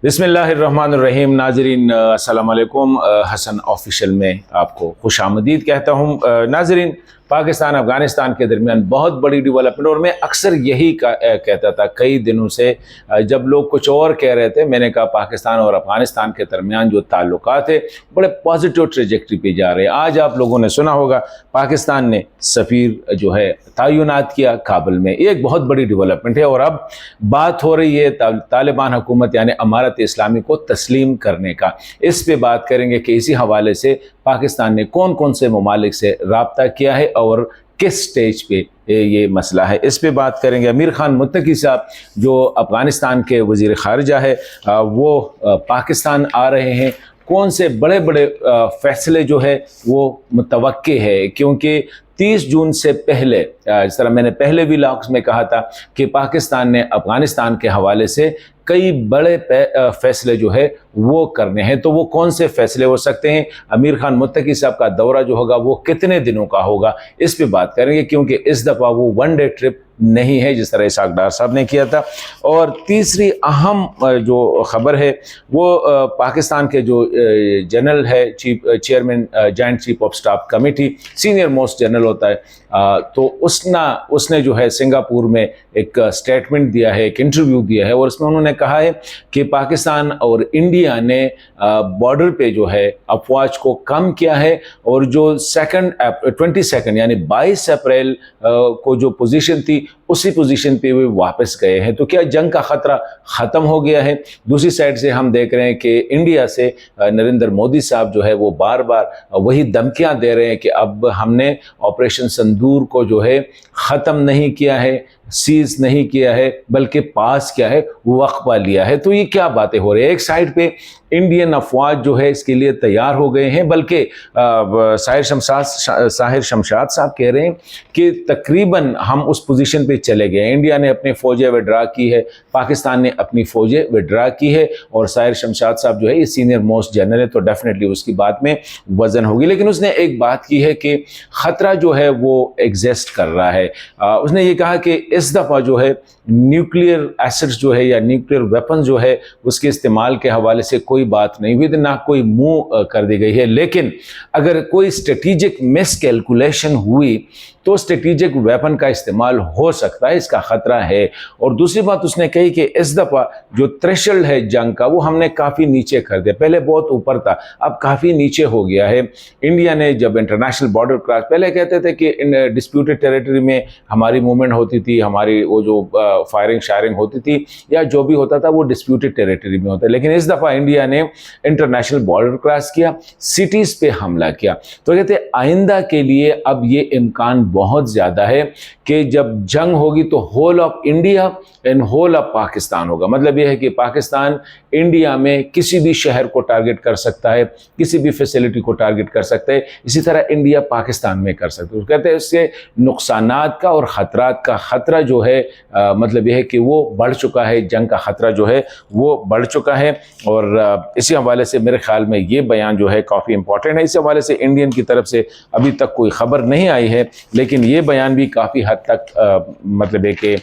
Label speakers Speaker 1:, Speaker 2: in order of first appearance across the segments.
Speaker 1: बिस्मिल्लाहिर्रहमानिर्रहीम। नाजरीन अस्सलाम वालेकुम। हसन ऑफिशियल में आपको खुश आमदीद कहता हूँ। नाजरीन, पाकिस्तान अफ़गानिस्तान के दरमियान बहुत बड़ी डेवलपमेंट, और मैं अक्सर यही कहता था कई दिनों से। जब लोग कुछ और कह रहे थे, मैंने कहा पाकिस्तान और अफ़गानिस्तान के दरमियान जो ताल्लुकात है बड़े पॉजिटिव ट्रेजेक्टरी पे जा रहे हैं। आज आप लोगों ने सुना होगा पाकिस्तान ने सफ़ीर जो है तैनात किया काबुल में। ये एक बहुत बड़ी डेवलपमेंट है, और अब बात हो रही है तालिबान हुकूमत यानी अमारत इस्लामी को तस्लीम करने का। इस पे बात करेंगे कि इसी हवाले से पाकिस्तान ने कौन कौन से ममालिक से रब्ता किया है और किस स्टेज पे ये मसला है, इस पे बात करेंगे। अमीर खान मुत्तकी साहब जो अफ़गानिस्तान के वज़ीर ख़ारिजा है, वो पाकिस्तान आ रहे हैं। कौन से बड़े बड़े फ़ैसले जो है वो मुतवक्के है, क्योंकि 30 जून से पहले, जिस तरह मैंने पहले भी व्लॉग्स में कहा था कि पाकिस्तान ने अफ़गानिस्तान के हवाले से कई बड़े फ़ैसले जो है वो करने हैं। तो वो कौन से फ़ैसले हो सकते हैं, अमीर खान मुत्तकी साहब का दौरा जो होगा वो कितने दिनों का होगा, इस पे बात करेंगे, क्योंकि इस दफ़ा वो वन डे ट्रिप नहीं है जिस तरह इसाक डार साहब ने किया था। और तीसरी अहम जो ख़बर है वो पाकिस्तान के जो जनरल है, chairman joint chief of staff committee, senior most general होता है, तो उसने जो है सिंगापुर में एक स्टेटमेंट दिया है, एक इंटरव्यू दिया है, और उसमें उन्होंने कहा है कि पाकिस्तान और इंडिया ने बॉर्डर पे जो है अफवाज को कम किया है, और जो 22 यानी 22 अप्रैल को जो पोजीशन थी उसी पोजीशन पे वे वापस गए हैं। तो क्या जंग का ख़तरा ख़त्म हो गया है? दूसरी साइड से हम देख रहे हैं कि इंडिया से नरेंद्र मोदी साहब जो है वो बार बार वही धमकियां दे रहे हैं कि अब हमने ऑपरेशन संदूर को जो है ख़त्म नहीं किया है, सीज नहीं किया है, बल्कि पास किया है, वक्फा लिया है। तो ये क्या बातें हो रही है? एक साइड पे इंडियन अफवाज जो है इसके लिए तैयार हो गए हैं, बल्कि साहिर शमशाद साहब कह रहे हैं कि तकरीबन हम उस पोजीशन पे चले गए। इंडिया ने अपनी फ़ौजें विड्रा की है, पाकिस्तान ने अपनी फ़ौजें विड्रा की है, और साहिर शमशाद साहब जो है ये सीनियर मोस्ट जनरल है, तो डेफिनेटली उसकी बात में वज़न होगी। लेकिन उसने एक बात की है कि ख़तरा जो है वो एग्जिस्ट कर रहा है। उसने ये कहा कि इस दफ़ा जो है न्यूक्लियर एसिड्स जो है या न्यूक्लियर वेपन जो है उसके इस्तेमाल के हवाले से कोई बात नहीं हुई, ना कोई मूव कर दी गई है। लेकिन अगर कोई स्ट्रेटिजिक मिस कैलकुलेशन हुई तो स्ट्रेटिजिक वेपन का इस्तेमाल हो सकता है, इसका ख़तरा है। और दूसरी बात उसने कही कि इस दफ़ा जो थ्रेशोल्ड है जंग का वो हमने काफ़ी नीचे कर दिया, पहले बहुत ऊपर था, अब काफ़ी नीचे हो गया है। इंडिया ने जब इंटरनेशनल बॉर्डर क्रॉस, पहले कहते थे कि डिस्प्यूटेड टेरिटरी में हमारी मूवमेंट होती थी, हमारी वो जो फायरिंग शायरिंग होती थी या जो भी होता था वो डिस्प्यूटेड टेरिटरी में होता है। लेकिन इस दफ़ा इंडिया ने इंटरनेशनल बॉर्डर क्रॉस किया, सिटीज़ पे हमला किया। तो कहते आइंदा के लिए अब ये इम्कान बहुत ज़्यादा है कि जब जंग होगी तो whole of India and whole of Pakistan होगा। मतलब यह है कि पाकिस्तान इंडिया में किसी भी शहर को टारगेट कर सकता है, किसी भी फैसिलिटी को टारगेट कर सकता है, इसी तरह इंडिया पाकिस्तान में कर सकता है। तो कहते हैं इससे नुकसानात का और ख़तरात का ख़तरा जो है मतलब यह है कि वो बढ़ चुका है, जंग का ख़तरा जो है वो बढ़ चुका है। और इसी हवाले से मेरे ख्याल में ये बयान जो है काफ़ी इंपॉर्टेंट है। इस हवाले से इंडियन की तरफ से अभी तक कोई ख़बर नहीं आई है, लेकिन ये बयान भी काफ़ी हद तक मतलब है कि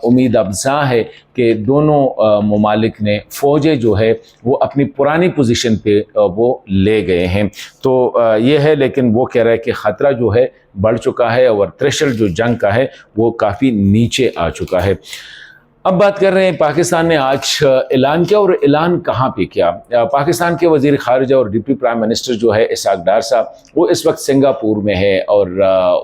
Speaker 1: उम्मीद अफ़ज़ा है कि दोनों ममालिक ने फ़ौजें जो है वो अपनी पुरानी पोजीशन पे वो ले गए हैं। तो ये है, लेकिन वो कह रहा है कि ख़तरा जो है बढ़ चुका है और थ्रेशोल्ड जो जंग का है वो काफ़ी नीचे आ चुका है। अब बात कर रहे हैं, पाकिस्तान ने आज ऐलान किया, और ऐलान कहाँ पे किया? पाकिस्तान के वज़ीर ख़ारिजा और डिप्टी प्राइम मिनिस्टर जो है इसाक डार साहब, वो इस वक्त सिंगापुर में है, और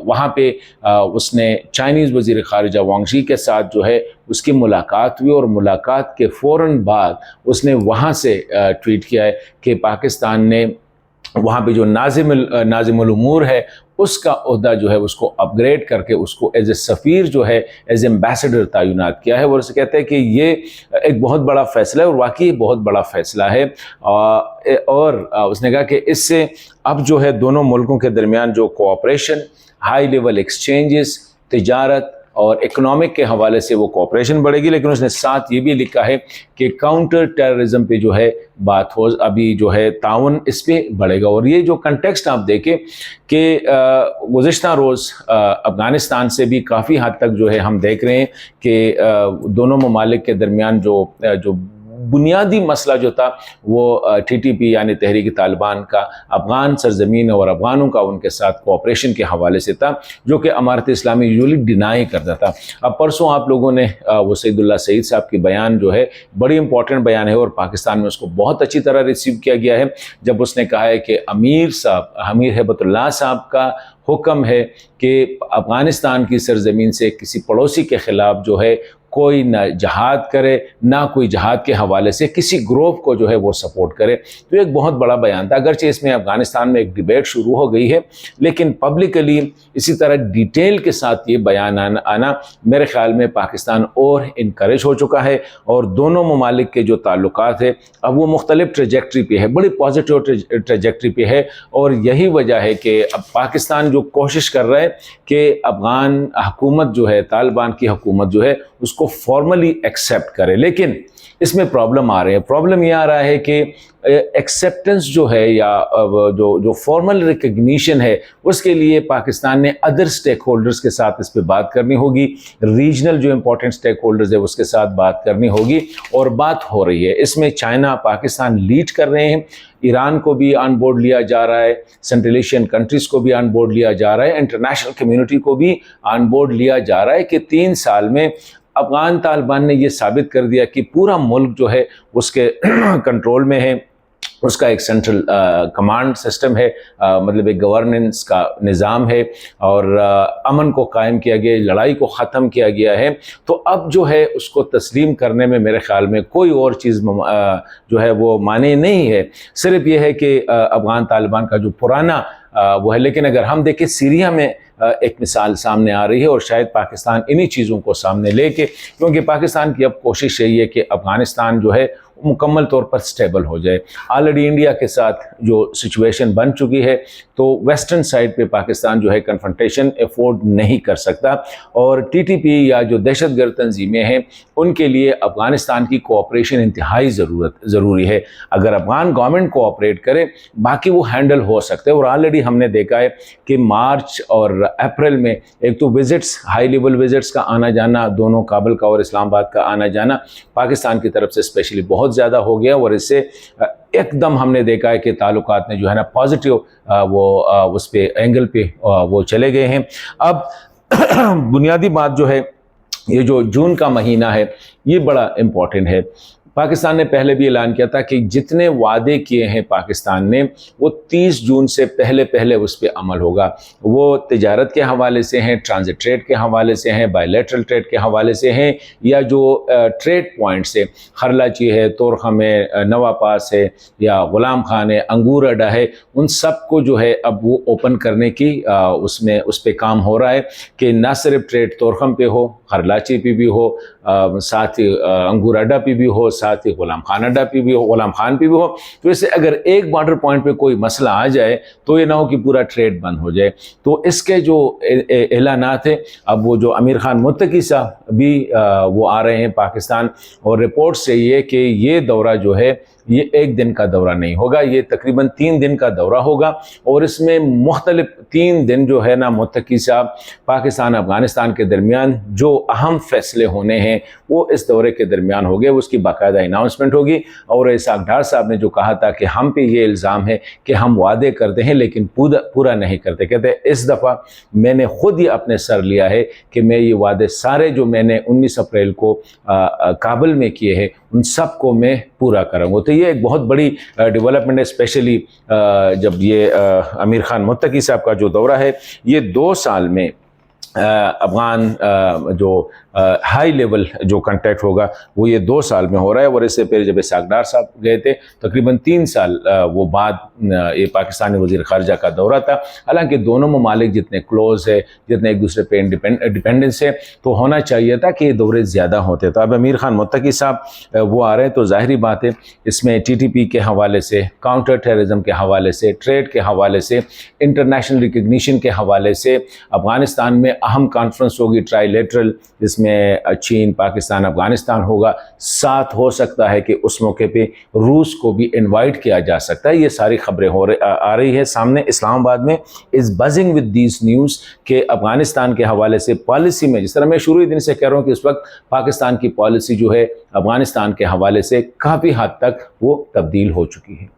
Speaker 1: वहाँ पे उसने चाइनीज़ वज़ीर ख़ारिजा वांग शी के साथ जो है उसकी मुलाकात हुई, और मुलाकात के फ़ौरन बाद उसने वहाँ से ट्वीट किया है कि पाकिस्तान ने वहाँ पे जो नाज़िमुल उमूर है उसका ओहदा जो है उसको अपग्रेड करके उसको एज ए सफ़ीर जो है एज एम्बेसडर तैनात किया है। और उसे कहते हैं कि ये एक बहुत बड़ा फ़ैसला है, और वाकई बहुत बड़ा फ़ैसला है। और उसने कहा कि इससे अब जो है दोनों मुल्कों के दरमियान जो कोऑपरेशन, हाई लेवल एक्सचेंजेस, तिजारत और इकोनॉमिक के हवाले से वो कोऑपरेशन बढ़ेगी। लेकिन उसने साथ ये भी लिखा है कि काउंटर टेररिज्म पे जो है बात हो, अभी जो है ताउन इस पे बढ़ेगा। और ये जो कंटेक्स्ट आप देखें कि गुज़िश्ता रोज़ अफ़गानिस्तान से भी काफ़ी हद तक जो है हम देख रहे हैं कि दोनों ममालिक के दरमियान जो بنیادی مسئلہ جو تھا وہ TTP یعنی تحریک طالبان کا افغان سرزمین اور افغانوں کا ان کے ساتھ کوآپریشن کے حوالے سے تھا، جو کہ امارت اسلامی یوزلی ڈینائی کرتا تھا۔ اب پرسوں آپ لوگوں نے وہ سعید اللہ سعید صاحب کی بیان جو ہے بڑی امپورٹنٹ بیان ہے اور پاکستان میں اس کو بہت اچھی طرح ریسیو کیا گیا ہے، جب اس نے کہا ہے کہ امیر ہیبت اللہ صاحب کا حکم ہے کہ افغانستان کی سرزمین سے کسی پڑوسی کے خلاف جو ہے کوئی نہ جہاد کرے، نہ کوئی جہاد کے حوالے سے کسی گروپ کو جو ہے وہ سپورٹ کرے۔ تو ایک بہت بڑا بیان تھا، اگرچہ اس میں افغانستان میں ایک ڈیبیٹ شروع ہو گئی ہے، لیکن پبلکلی اسی طرح ڈیٹیل کے ساتھ یہ بیان آنا میرے خیال میں پاکستان اور انکریج ہو چکا ہے، اور دونوں ممالک کے جو تعلقات ہیں اب وہ مختلف ٹریجیکٹری پہ ہے، بڑی پازیٹیو ٹریجیکٹری پہ ہے، اور یہی وجہ ہے کہ اب پاکستان جو کوشش کر رہا ہے کہ افغان حکومت جو ہے، طالبان کی حکومت جو ہے اس کو فارملی ایکسیپٹ کرے، لیکن اس میں پرابلم آ رہے ہیں۔ پرابلم یہ آ رہا ہے کہ ایکسیپٹنس جو ہے یا جو فارمل ریکگنیشن ہے اس کے لیے پاکستان نے ادر سٹیک ہولڈرز کے ساتھ اس پہ بات کرنی ہوگی، ریجنل جو امپورٹنٹ سٹیک ہولڈرز ہے اس کے ساتھ بات کرنی ہوگی، اور بات ہو رہی ہے۔ اس میں چائنا، پاکستان لیڈ کر رہے ہیں، ایران کو بھی آن بورڈ لیا جا رہا ہے، سینٹرل ایشین کنٹریز کو بھی آن بورڈ لیا جا رہا ہے، انٹرنیشنل کمیونٹی کو بھی آن بورڈ لیا جا رہا ہے کہ 3 سال میں افغان طالبان نے یہ ثابت کر دیا کہ پورا ملک جو ہے اس کے کنٹرول میں ہے، اس کا ایک سینٹرل کمانڈ سسٹم ہے، مطلب ایک گورننس کا نظام ہے، اور امن کو قائم کیا گیا، لڑائی کو ختم کیا گیا ہے۔ تو اب جو ہے اس کو تسلیم کرنے میں میرے خیال میں کوئی اور چیز جو ہے وہ معنی نہیں ہے، صرف یہ ہے کہ افغان طالبان کا جو پرانا وہ ہے۔ لیکن اگر ہم دیکھیں سیریا میں ایک مثال سامنے آ رہی ہے، اور شاید پاکستان انہی چیزوں کو سامنے لے کے، کیونکہ پاکستان کی اب کوشش یہی ہے کہ افغانستان جو ہے مکمل طور پر سٹیبل ہو جائے۔ آلریڈی انڈیا کے ساتھ جو سچویشن بن چکی ہے، تو ویسٹرن سائڈ پہ پاکستان جو ہے کنفرنٹیشن افورڈ نہیں کر سکتا، اور TTP یا جو دہشت گرد تنظیمیں ہیں ان کے لیے افغانستان کی کوآپریشن انتہائی ضروری ہے۔ اگر افغان گورنمنٹ کوآپریٹ کرے باقی وہ ہینڈل ہو سکتے ہیں، اور آلریڈی ہم نے دیکھا ہے کہ مارچ اور اپریل میں ایک تو وزٹس، ہائی لیول وزٹس کا آنا جانا، دونوں کابل کا اور اسلام آباد کا آنا جانا پاکستان کی طرف سے اسپیشلی بہت زیادہ ہو گیا، اور اس سے ایک دم ہم نے دیکھا ہے کہ تعلقات میں جو ہے نا پازیٹیو وہ اس پہ اینگل پہ وہ چلے گئے ہیں۔ اب بنیادی بات جو ہے، یہ جو جون کا مہینہ ہے یہ بڑا امپورٹنٹ ہے۔ پاکستان نے پہلے بھی اعلان کیا تھا کہ جتنے وعدے کیے ہیں پاکستان نے وہ 30 جون سے پہلے اس پہ عمل ہوگا، وہ تجارت کے حوالے سے ہیں، ٹرانزٹ ٹریڈ کے حوالے سے ہیں، بائی لیٹرل ٹریڈ کے حوالے سے ہیں، یا جو ٹریڈ پوائنٹس ہے، خرلاچی ہے، تورخم ہے، نوا پاس ہے، یا غلام خان ہے، انگور اڈا ہے، ان سب کو جو ہے اب وہ اوپن کرنے کی اس پہ کام ہو رہا ہے کہ نہ صرف ٹریڈ تورخم پہ ہو، خرلاچی پہ بھی ہو، ساتھ ہی انگور اڈا پہ بھی ہو، ساتھ ہی غلام خان اڈا پہ بھی ہو، غلام خان پہ بھی ہو۔ تو اس سے اگر ایک بارڈر پوائنٹ پہ کوئی مسئلہ آ جائے تو یہ نہ ہو کہ پورا ٹریڈ بند ہو جائے۔ تو اس کے جو اعلانات ہیں، اب وہ جو امیر خان متقی صاحب بھی وہ آ رہے ہیں پاکستان، اور رپورٹ سے یہ کہ یہ دورہ جو ہے یہ ایک دن کا دورہ نہیں ہوگا، یہ تقریباً 3 دن کا دورہ ہوگا، اور اس میں مختلف 3 دن جو ہے نا متقی صاحب پاکستان افغانستان کے درمیان جو اہم فیصلے ہونے ہیں وہ اس دورے کے درمیان ہو گئے، اس کی باقاعدہ اناؤنسمنٹ ہوگی۔ اور اسحاق ڈار صاحب نے جو کہا تھا کہ ہم پہ یہ الزام ہے کہ ہم وعدے کرتے ہیں لیکن پورا نہیں کرتے، کہتے ہیں اس دفعہ میں نے خود یہ اپنے سر لیا ہے کہ میں یہ وعدے سارے جو میں نے 19 اپریل کو کابل میں کیے ہیں ان سب کو میں پورا کروں گا۔ تو یہ ایک بہت بڑی ڈیولپمنٹ ہے، اسپیشلی جب یہ امیر خان متقی صاحب کا جو دورہ ہے یہ 2 سال میں افغان جو ہائی لیول جو کنٹیکٹ ہوگا وہ یہ 2 سال میں ہو رہا ہے، اور اس سے پہلے جب اسحاق ڈار صاحب گئے تھے تقریباً 3 سال وہ بعد یہ پاکستانی وزیر خارجہ کا دورہ تھا۔ حالانکہ دونوں ممالک جتنے کلوز ہے، جتنے ایک دوسرے پہ ڈیپینڈنس ہے، تو ہونا چاہیے تھا کہ یہ دورے زیادہ ہوتے۔ تو اب امیر خان متقی صاحب وہ آ رہے ہیں، تو ظاہری بات ہے اس میں TTP کے حوالے سے، کاؤنٹر ٹیررزم کے حوالے سے، ٹریڈ کے حوالے سے، انٹرنیشنل ریکگنیشن کے حوالے سے افغانستان میں اہم کانفرنس ہوگی ٹرائی لیٹرل، جس میں میں چین، پاکستان، افغانستان ہوگا، ساتھ ہو سکتا ہے کہ اس موقع پہ روس کو بھی انوائٹ کیا جا سکتا ہے۔ یہ ساری خبریں آ رہی ہے سامنے۔ اسلام آباد میں از بزنگ ود دیز نیوز کہ افغانستان کے حوالے سے پالیسی میں، جس طرح میں شروع دن سے کہہ رہا ہوں کہ اس وقت پاکستان کی پالیسی جو ہے افغانستان کے حوالے سے کافی حد تک وہ تبدیل ہو چکی ہے۔